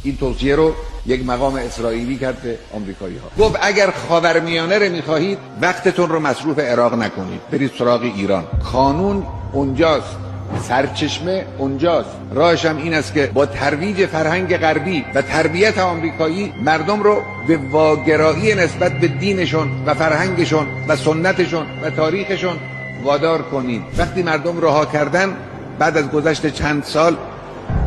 این توصیه رو یک مقام اسرائیلی کرد به آمریکایی ها. گفت اگر خاورمیانه رو میخواهید وقتتون رو مصروف عراق نکنید، برید سراغ ایران. قانون اونجاست، سرچشمه اونجاست. راهش هم این است که با ترویج فرهنگ غربی و تربیت آمریکایی مردم رو به واگرایی نسبت به دینشون و فرهنگشون و سنتشون و تاریخشون وادار کنید. وقتی مردم رها کردن، بعد از گذشت چند سال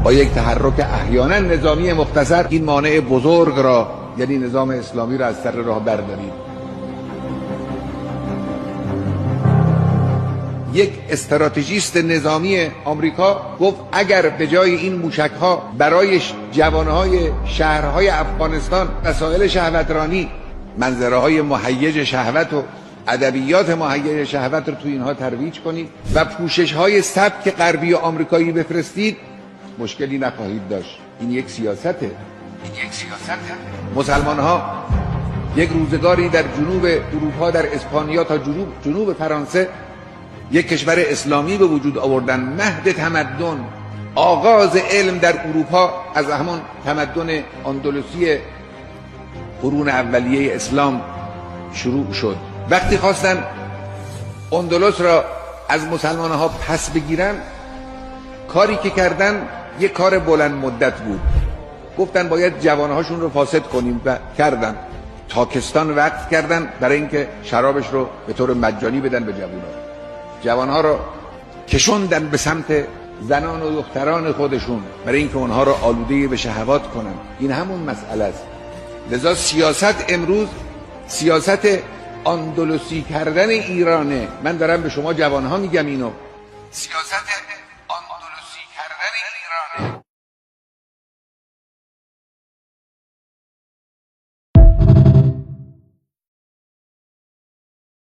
با یک تحرک احیانا نظامی مختصر این مانع بزرگ را، یعنی نظام اسلامی را از سر راه بردارید. یک استراتژیست نظامی آمریکا گفت اگر به جای این موشک‌ها برای جوانهای شهرهای افغانستان وسایل شهوترانی، منظره‌های مهیج شهوت و ادبیات مهیج شهوت رو تو اینها ترویج کنید و پوشش‌های سبک غربی و آمریکایی بفرستید، مشکلی نخواهید داشت. این یک سیاسته. مسلمان‌ها یک روزگاری در جنوب اروپا، در اسپانیا تا جنوب فرانسه، یک کشور اسلامی به وجود آوردن. مهد تمدن، آغاز علم در اروپا از همان تمدن اندلسی قرون اولیه اسلام شروع شد. وقتی خواستن اندلس را از مسلمان ها پس بگیرن، کاری که کردن یک کار بلند مدت بود. گفتن باید جوانهاشون رو فاسد کنیم و کردن. تاکستان وقف کردن برای اینکه شرابش رو به طور مجانی بدن به جوانها رو کشوندن به سمت زنان و دختران خودشون برای اینکه اونها رو آلوده به شهوات کنن. این همون مسئله است. لذا سیاست امروز سیاست اندلسی کردن ایرانه. من دارم به شما جوانها میگم اینو. سیاست